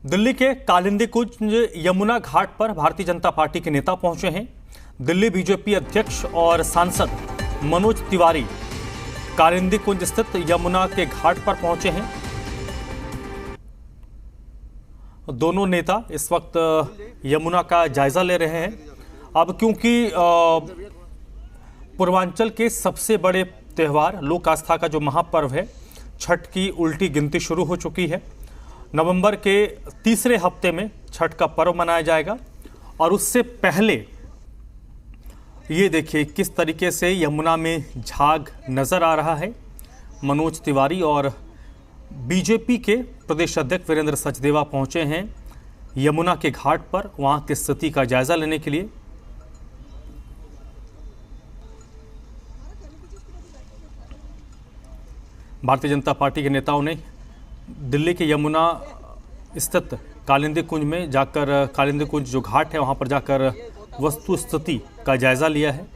दिल्ली के कालिंदी कुंज यमुना घाट पर भारतीय जनता पार्टी के नेता पहुंचे हैं। दिल्ली बीजेपी अध्यक्ष और सांसद मनोज तिवारी कालिंदी कुंज स्थित यमुना के घाट पर पहुंचे हैं। दोनों नेता इस वक्त यमुना का जायजा ले रहे हैं। अब क्योंकि पूर्वांचल के सबसे बड़े त्यौहार लोक आस्था का जो महापर्व है छठ की उल्टी गिनती शुरू हो चुकी है। नवंबर के तीसरे हफ्ते में छठ का पर्व मनाया जाएगा और उससे पहले ये देखिए किस तरीके से यमुना में झाग नजर आ रहा है। मनोज तिवारी और बीजेपी के प्रदेश अध्यक्ष वीरेंद्र सचदेवा पहुंचे हैं यमुना के घाट पर वहां की स्थिति का जायजा लेने के लिए। भारतीय जनता पार्टी के नेताओं ने दिल्ली के यमुना स्थित कालिंदी कुंज में जाकर कालिंदी कुंज जो घाट है वहां पर जाकर वस्तु स्थिति का जायजा लिया है।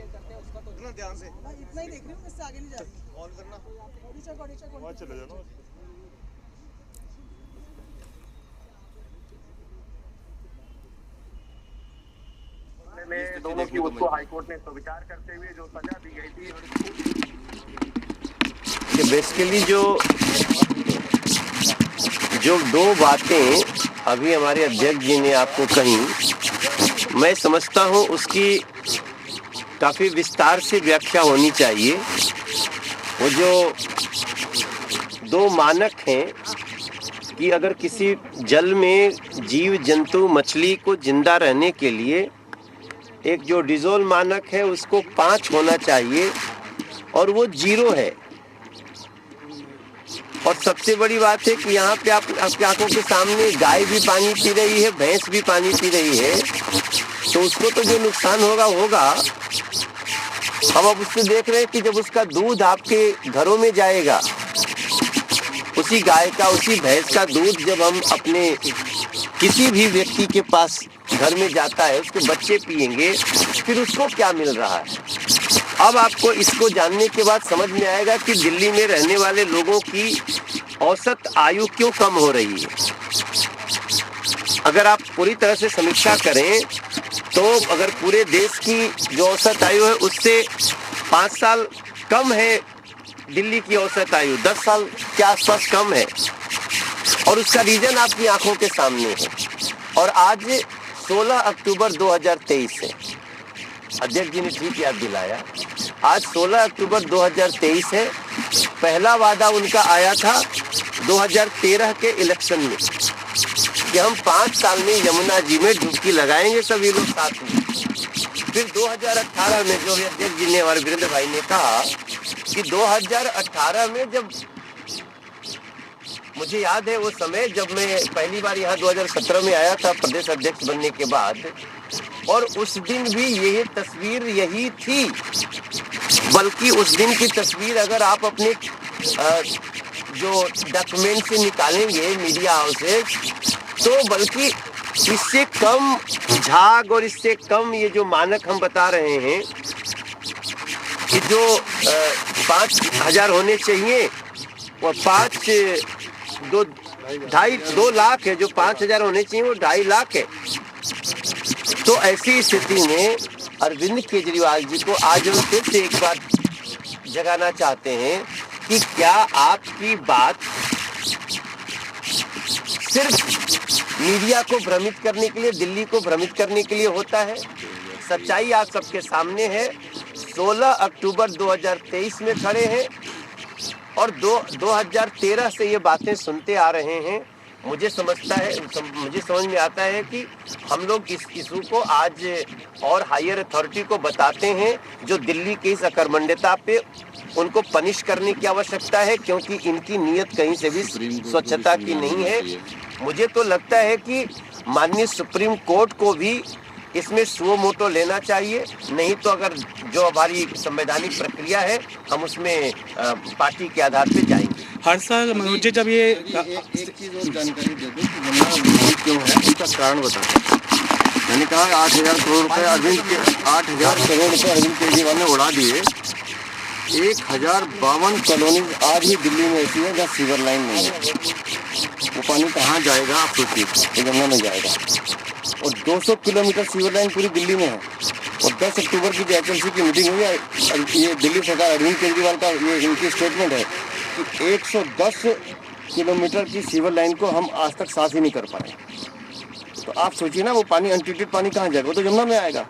में दोनों की उसको हाईकोर्ट ने स्वीकार करते हुए जो सजा दी गई थी कि बेसिकली जो दो बातें अभी हमारे अध्यक्ष जी ने आपको कही, मैं समझता हूं उसकी काफी विस्तार से व्याख्या होनी चाहिए। वो जो दो मानक हैं कि अगर किसी जल में जीव जंतु मछली को जिंदा रहने के लिए एक जो डिजोल मानक है उसको 5 होना चाहिए और वो 0 है। और सबसे बड़ी बात है कि यहाँ पे आपकी आंखों के सामने गाय भी पानी पी रही है, भैंस भी पानी पी रही है, तो उसको तो जो नुकसान होगा। हम अब उससे देख रहे हैं कि जब उसका दूध आपके घरों में जाएगा, उसी गाय का उसी भैंस का दूध जब हम अपने किसी भी व्यक्ति के पास घर में जाता है, उसके बच्चे पिएंगे, फिर उसको क्या मिल रहा है। अब आपको इसको जानने के बाद समझ में आएगा कि दिल्ली में रहने वाले लोगों की औसत आयु क्यों कम हो रही है। अगर आप पूरी तरह से समीक्षा करें तो अगर पूरे देश की जो औसत आयु है उससे 5 साल कम है दिल्ली की औसत आयु, 10 साल के आसपास कम है। और उसका रीजन आपकी आंखों के सामने है। और आज 16 अक्टूबर 2023 है। अध्यक्ष जी ने ठीक याद दिलाया, आज 16 अक्टूबर 2023 है। पहला वादा उनका आया था 2013 के इलेक्शन में कि हम 5 साल में यमुना जी में डुबकी लगाएंगे सभी लोग साथ में। फिर 2018 में जो अध्यक्ष जी ने और वीरेंद्र भाई ने कहा कि 2018 में जब मुझे याद है वो समय जब मैं पहली बार यहाँ 2017 में आया था प्रदेश अध्यक्ष बनने के बाद, और उस दिन भी यही तस्वीर यही थी। बल्कि उस दिन की तस्वीर अगर आप अपने जो डॉक्यूमेंट से निकालेंगे मीडिया हाउस से, तो बल्कि इससे कम झाग और इससे कम ये जो मानक हम बता रहे हैं कि जो 5,000 होने चाहिए वो 2 लाख है, जो 5,000 होने चाहिए वो 2.5 लाख है। तो ऐसी स्थिति में अरविंद केजरीवाल जी को आज हम फिर से एक बार जगाना चाहते हैं कि क्या आपकी बात सिर्फ मीडिया को भ्रमित करने के लिए, दिल्ली को भ्रमित करने के लिए होता है? सच्चाई आप सबके सामने है। 16 अक्टूबर 2023 में खड़े हैं और 2013 से ये बातें सुनते आ रहे हैं। मुझे समझ में आता है कि हम लोग इस इशू को आज और हायर अथॉरिटी को बताते हैं, जो दिल्ली की इस अकर्मण्यता पे उनको पनिश करने की आवश्यकता है, क्योंकि इनकी नीयत कहीं से भी स्वच्छता की नहीं है। मुझे तो लगता है कि माननीय सुप्रीम कोर्ट को भी इसमें सुओ मोटो लेना चाहिए, नहीं तो अगर जो हमारी संवैधानिक प्रक्रिया है हम उसमें पार्टी के आधार पे जाएंगे। हर साल मुझे जब ये एक चीज़ और जानकारी दे दो कि यमुना क्यों है, उसका कारण बताओ। मैंने कहा 8,000 करोड़ रुपए 8,000 करोड़ रुपए अरविंद केजरीवाल ने उड़ा दिए। 1052 कॉलोनी आज भी दिल्ली में ऐसी है जहाँ सीवर लाइन नहीं है। वो पानी कहाँ जाएगा आप सोचिए, वो यमुना में जाएगा। और 200 किलोमीटर सीवर लाइन पूरी दिल्ली में है। और 10 अक्टूबर की जो HMC की मीटिंग हुई है, ये दिल्ली सरकार अरविंद केजरीवाल का ये इनकी स्टेटमेंट है कि 110 किलोमीटर की सीवर लाइन को हम आज तक साफ ही नहीं कर पाए। तो आप सोचिए ना, वो पानी अनट्रीटेड पानी कहाँ जाएगा, वो तो यमुना में आएगा।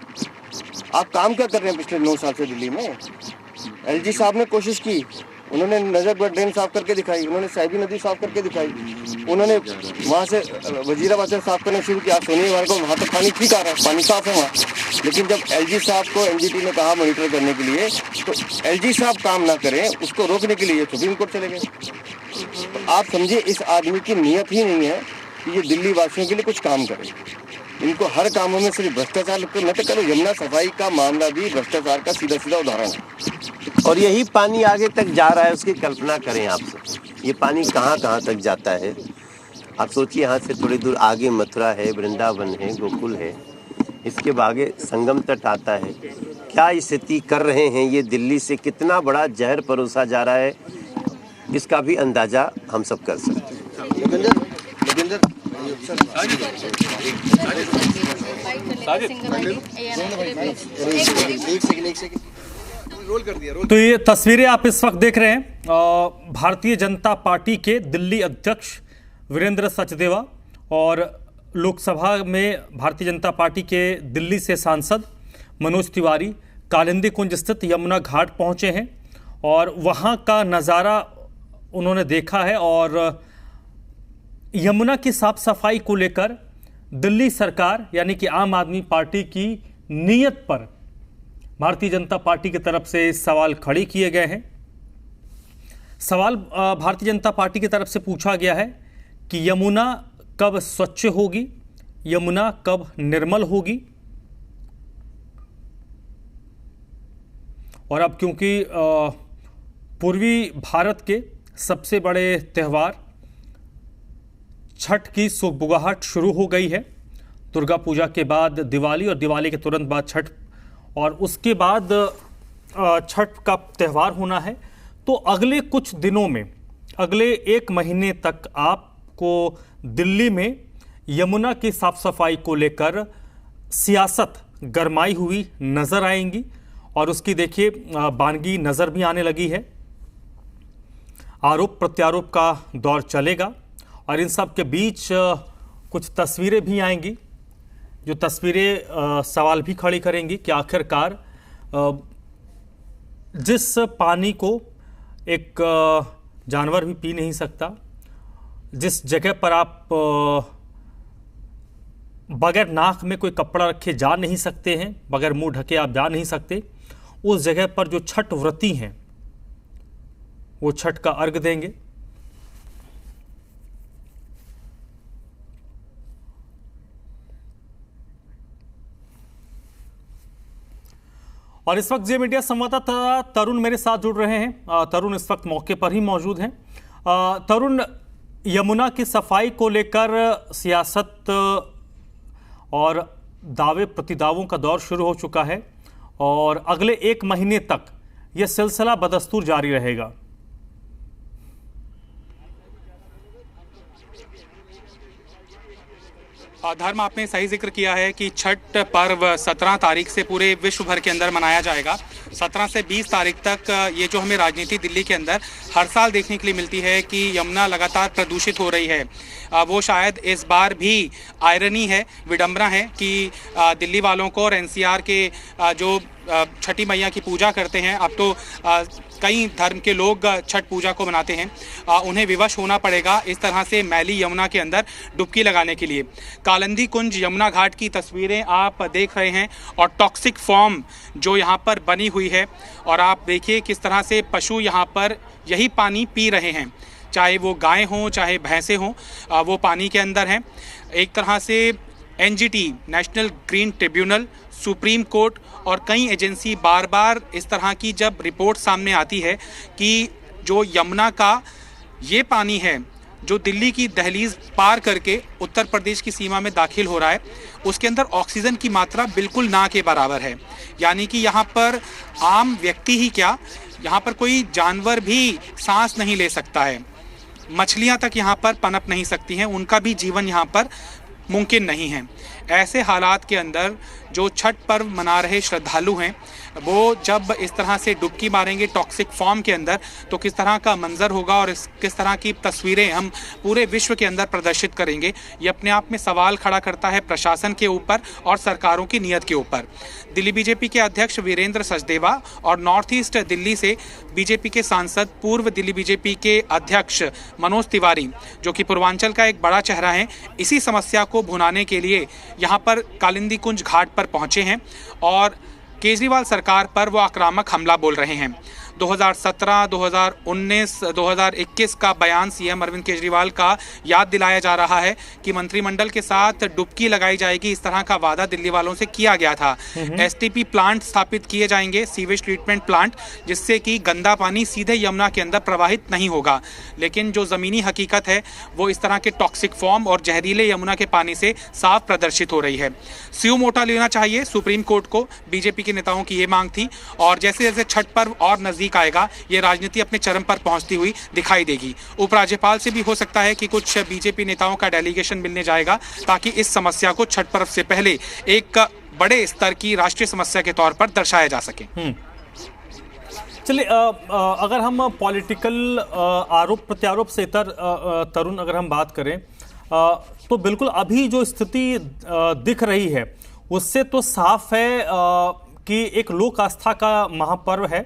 आप काम क्या कर रहे हैं पिछले 9 साल से दिल्ली में? LG साहब ने कोशिश की, उन्होंने नजरगढ़ ड्रेन साफ करके दिखाई, उन्होंने साहिबी नदी साफ करके दिखाई, उन्होंने वहाँ से वजीराबाद से साफ करना शुरू किया। सोनीवाल को वहाँ तक पानी ठीक आ रहा है, पानी साफ है वहाँ। लेकिन जब LG साहब को NGT ने कहा मॉनिटर करने के लिए, तो LG साहब काम ना करें, उसको रोकने के लिए सुप्रीम कोर्ट चले गए। तो आप समझिए, इस आदमी की नीयत ही नहीं है कि ये दिल्ली वासियों के लिए कुछ काम करे। इनको हर कामों में सिर्फ भ्रष्टाचार न तो करो। यमुना सफाई का मामला भी भ्रष्टाचार का सीधा सीधा उदाहरण है। और यही पानी आगे तक जा रहा है, उसकी कल्पना करें आप सब। ये पानी कहाँ कहाँ तक जाता है आप सोचिए। यहाँ से थोड़ी दूर आगे मथुरा है, वृंदावन है, गोकुल है, इसके आगे संगम तट आता है। क्या स्थिति कर रहे हैं ये, दिल्ली से कितना बड़ा जहर परोसा जा रहा है, इसका भी अंदाजा हम सब कर सकते हैं। तो ये तस्वीरें आप इस वक्त देख रहे हैं भारतीय जनता पार्टी के दिल्ली अध्यक्ष वीरेंद्र सचदेवा और लोकसभा में भारतीय जनता पार्टी के दिल्ली से सांसद मनोज तिवारी कालिंदी कुंज स्थित यमुना घाट पहुंचे हैं और वहां का नज़ारा उन्होंने देखा है। और यमुना की साफ सफाई को लेकर दिल्ली सरकार यानी कि आम आदमी पार्टी की नीयत पर भारतीय जनता पार्टी की तरफ से सवाल खड़े किए गए हैं। सवाल भारतीय जनता पार्टी की तरफ से पूछा गया है कि यमुना कब स्वच्छ होगी, यमुना कब निर्मल होगी। और अब क्योंकि पूर्वी भारत के सबसे बड़े त्यौहार छठ की सुगबुगाहट शुरू हो गई है। दुर्गा पूजा के बाद दिवाली और दिवाली के तुरंत बाद छठ और उसके बाद छठ का त्यौहार होना है। तो अगले कुछ दिनों में, अगले 1 महीने तक आपको दिल्ली में यमुना की साफ सफाई को लेकर सियासत गरमाई हुई नजर आएंगी और उसकी देखिए बानगी नजर भी आने लगी है। आरोप प्रत्यारोप का दौर चलेगा और इन सब के बीच कुछ तस्वीरें भी आएंगी जो तस्वीरें सवाल भी खड़ी करेंगी कि आखिरकार जिस पानी को एक जानवर भी पी नहीं सकता, जिस जगह पर आप बगैर नाक में कोई कपड़ा रखे जा नहीं सकते हैं, बगैर मुंह ढके आप जा नहीं सकते, उस जगह पर जो छठ व्रती हैं वो छठ का अर्घ देंगे। और इस वक्त जे मीडिया संवाददाता तरुण मेरे साथ जुड़ रहे हैं। तरुण इस वक्त मौके पर ही मौजूद हैं। तरुण, यमुना की सफाई को लेकर सियासत और दावे प्रतिदावों का दौर शुरू हो चुका है और अगले 1 महीने तक यह सिलसिला बदस्तूर जारी रहेगा। धर्म, आपने सही जिक्र किया है कि छठ पर्व 17 तारीख से पूरे विश्व भर के अंदर मनाया जाएगा। 17 से 20 तारीख तक ये जो हमें राजनीति दिल्ली के अंदर हर साल देखने के लिए मिलती है कि यमुना लगातार प्रदूषित हो रही है, वो शायद इस बार भी आयरनी है, विडंबना है कि दिल्ली वालों को और NCR के जो छठी मैया की पूजा करते हैं, अब तो कई धर्म के लोग छठ पूजा को मनाते हैं, उन्हें विवश होना पड़ेगा इस तरह से मैली यमुना के अंदर डुबकी लगाने के लिए। कालिंदी कुंज यमुना घाट की तस्वीरें आप देख रहे हैं और टॉक्सिक फॉर्म जो यहाँ पर बनी हुई है और आप देखिए किस तरह से पशु यहाँ पर यही पानी पी रहे हैं, चाहे वो गाय हों चाहे भैंसे हों, वो पानी के अंदर हैं। एक तरह से NGT national green tribunal, supreme court और कई एजेंसी बार बार इस तरह की जब रिपोर्ट सामने आती है कि जो यमुना का ये पानी है जो दिल्ली की दहलीज पार करके उत्तर प्रदेश की सीमा में दाखिल हो रहा है, उसके अंदर ऑक्सीजन की मात्रा बिल्कुल ना के बराबर है। यानी कि यहाँ पर आम व्यक्ति ही क्या, यहाँ पर कोई जानवर भी सांस नहीं ले सकता है। मछलियां तक यहाँ पर पनप नहीं सकती हैं, उनका भी जीवन यहाँ पर मुमकिन नहीं है। ऐसे हालात के अंदर जो छठ पर्व मना रहे श्रद्धालु हैं वो जब इस तरह से डुबकी मारेंगे टॉक्सिक फॉर्म के अंदर तो किस तरह का मंजर होगा और किस तरह की तस्वीरें हम पूरे विश्व के अंदर प्रदर्शित करेंगे, ये अपने आप में सवाल खड़ा करता है प्रशासन के ऊपर और सरकारों की नीयत के ऊपर। दिल्ली बीजेपी के अध्यक्ष वीरेंद्र सचदेवा और नॉर्थ ईस्ट दिल्ली से बीजेपी के सांसद पूर्व दिल्ली बीजेपी के अध्यक्ष मनोज तिवारी, जो कि पूर्वांचल का एक बड़ा चेहरा है, इसी समस्या को भुनाने के लिए यहाँ पर कालिंदी कुंज घाट पर पहुंचे हैं और केजरीवाल सरकार पर वो आक्रामक हमला बोल रहे हैं। 2017, 2019, 2021 का बयान सीएम अरविंद केजरीवाल का याद दिलाया जा रहा है कि मंत्रिमंडल के साथ डुबकी लगाई जाएगी, इस तरह का वादा दिल्ली वालों से किया गया था। एसटीपी प्लांट स्थापित किए जाएंगे, सीवेज ट्रीटमेंट प्लांट, जिससे कि गंदा पानी सीधे यमुना के अंदर प्रवाहित नहीं होगा। लेकिन जो ज़मीनी हकीकत है वो इस तरह के टॉक्सिक फॉर्म और जहरीले यमुना के पानी से साफ प्रदर्शित हो रही है। सुओ मोटो लेना चाहिए सुप्रीम कोर्ट को, बीजेपी के नेताओं की ये मांग थी। और जैसे जैसे छठ पर्व और नजदीक आएगा ये राजनीति अपने चरम पर पहुंचती हुई दिखाई देगी। उपराज्यपाल से भी हो सकता है कि कुछ बीजेपी नेताओं का डेलीगेशन मिलने जाएगा ताकि इस समस्या को छठ पर्व से पहले एक बड़े स्तर की राष्ट्रीय समस्या के तौर पर दर्शाया जा सके। चलिए, अगर हम पॉलिटिकल आरोप प्रत्यारोप से तरुण अगर हम बात करें तो बिल्कुल अभी जो स्थिति दिख रही है उससे तो साफ है कि एक लोक आस्था का महापर्व है।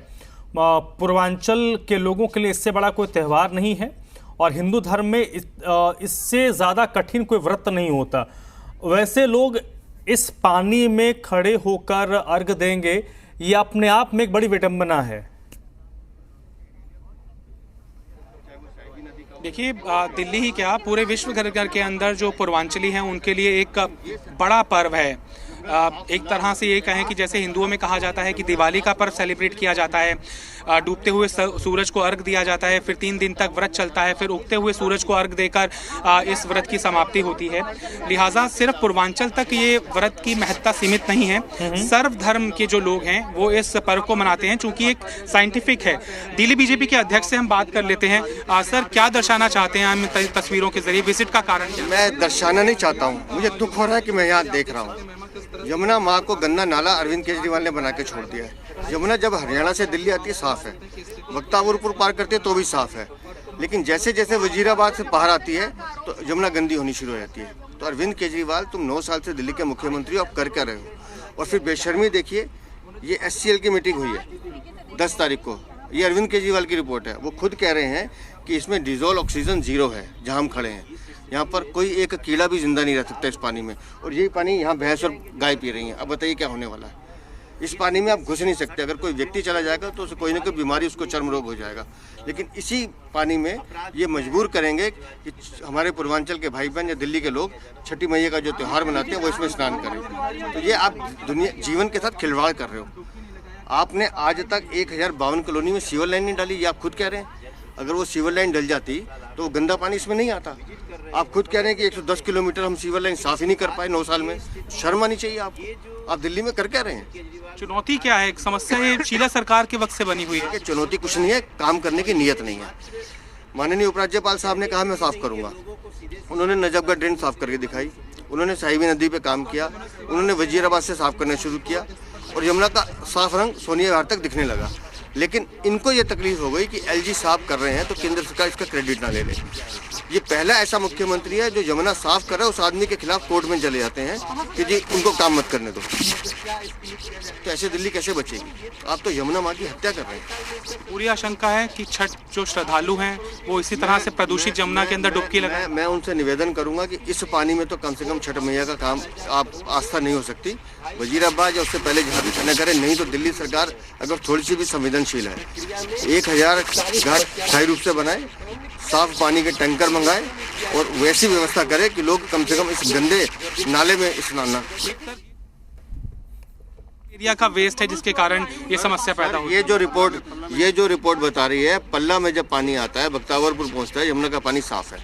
पूर्वांचल के लोगों के लिए इससे बड़ा कोई त्यौहार नहीं है और हिंदू धर्म में इससे ज़्यादा कठिन कोई व्रत नहीं होता। वैसे लोग इस पानी में खड़े होकर अर्घ देंगे, ये अपने आप में एक बड़ी विडंबना है। देखिए, दिल्ली ही क्या पूरे विश्व घर घर के अंदर जो पूर्वांचली हैं उनके लिए एक बड़ा पर्व है। एक तरह से ये कहें कि जैसे हिंदुओं में कहा जाता है कि दिवाली का पर्व सेलिब्रेट किया जाता है, डूबते हुए सूरज को अर्घ दिया जाता है, फिर 3 दिन तक व्रत चलता है, फिर उगते हुए सूरज को अर्घ देकर इस व्रत की समाप्ति होती है। लिहाजा सिर्फ पूर्वांचल तक ये व्रत की महत्ता सीमित नहीं है। सर्व धर्म के जो लोग हैं वो इस पर्व को मनाते हैं चूंकि एक साइंटिफिक है। दिल्ली बीजेपी के अध्यक्ष से हम बात कर लेते हैं। सर, क्या दर्शाना चाहते हैं हम तस्वीरों के जरिए? विजिट का कारण क्या? मैं दर्शाना नहीं चाहता हूँ, मुझे दुख हो रहा है कि मैं यहाँ देख रहा हूँ यमुना माँ को गंदा नाला अरविंद केजरीवाल ने बना के छोड़ दिया है। यमुना जब हरियाणा से दिल्ली आती है साफ है, बख्तावरपुर पार करते हैं तो भी साफ है, लेकिन जैसे जैसे वजीराबाद से बाहर आती है तो यमुना गंदी होनी शुरू हो जाती है। तो अरविंद केजरीवाल, तुम 9 साल से दिल्ली के मुख्यमंत्री हो, आप कर क्या रहे हो? और फिर बेशर्मी देखिए, ये SCL की मीटिंग हुई है 10 तारीख को, ये अरविंद केजरीवाल की रिपोर्ट है। वो खुद कह रहे हैं कि इसमें डिजोल्व ऑक्सीजन 0 है जहाँ हम खड़े हैं। यहाँ पर कोई एक कीड़ा भी जिंदा नहीं रह सकता इस पानी में, और यही पानी यहाँ भैंस और गाय पी रही हैं। अब बताइए क्या होने वाला है? इस पानी में आप घुस नहीं सकते। अगर कोई व्यक्ति चला जाएगा तो उसे कोई ना कोई बीमारी, उसको चर्म रोग हो जाएगा। लेकिन इसी पानी में ये मजबूर करेंगे कि हमारे पूर्वांचल के भाई बहन या दिल्ली के लोग छठी मैया का जो त्यौहार मनाते हैं वो इसमें स्नान करें। तो ये आप दुनिया जीवन के साथ खिलवाड़ कर रहे हो। आपने आज तक 1052 कॉलोनी में सीवर लाइन नहीं डाली, ये आप खुद कह रहे हैं। अगर वो सीवर लाइन डल जाती तो वो गंदा पानी इसमें नहीं आता। आप खुद कह रहे हैं कि 110 किलोमीटर हम सीवर लाइन साफ ही नहीं कर पाए 9 साल में। शर्म आनी चाहिए आपको। आप दिल्ली में कर क्या रहे हैं? चुनौती क्या है? एक समस्या ये शीला सरकार के वक्त से बनी हुई है। चुनौती कुछ नहीं है, काम करने की नीयत नहीं है। माननीय उपराज्यपाल साहब ने कहा मैं साफ करूंगा, उन्होंने नजफगढ़ ड्रेन साफ करके दिखाई, उन्होंने साहिबी नदी पे काम किया, उन्होंने वजीराबाद से साफ करना शुरू किया और यमुना का साफ रंग सोनिया घाट तक दिखने लगा। लेकिन इनको ये तकलीफ हो गई कि LG साफ कर रहे हैं तो केंद्र सरकार इसका क्रेडिट ना ले ले। ये पहला ऐसा मुख्यमंत्री है जो यमुना साफ कर रहा है, उस आदमी के खिलाफ कोर्ट में चले जाते हैं कि जी उनको काम मत करने दो। तो ऐसे दिल्ली कैसे बचेगी? आप तो यमुना माँ की हत्या कर रहे हैं। पूरी आशंका है कि छठ जो श्रद्धालु हैं वो इसी तरह से प्रदूषित यमुना के अंदर डुबकी लगाएं। मैं उनसे निवेदन करूंगा कि इस पानी में तो कम से कम छठ मैया का काम आप आस्था नहीं हो सकती। वजीराबाद या उससे पहले जहाँ भी करना करें, नहीं तो दिल्ली सरकार अगर थोड़ी सी भी संवेदनशील है 1000 घाट स्थायी रूप से बनाए, साफ पानी के टैंकर मंगाए और वैसी व्यवस्था करे कि लोग कम से कम इस गंदे नाले में स्नान ना। एरिया का वेस्ट है जिसके कारण ये समस्या पैदा हुई। ये जो रिपोर्ट बता रही है, पल्ला में जब पानी आता है, बख्तावरपुर पहुंचता है, यमुना का पानी साफ है।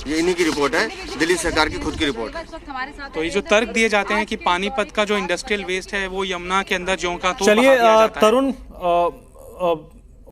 ये इन्हीं की रिपोर्ट है, दिल्ली सरकार की खुद की रिपोर्ट है। तो ये जो तर्क दिए जाते हैं कि पानीपत का जो इंडस्ट्रियल वेस्ट है वो यमुना के अंदर ज्यों का तो चलिए तरुण,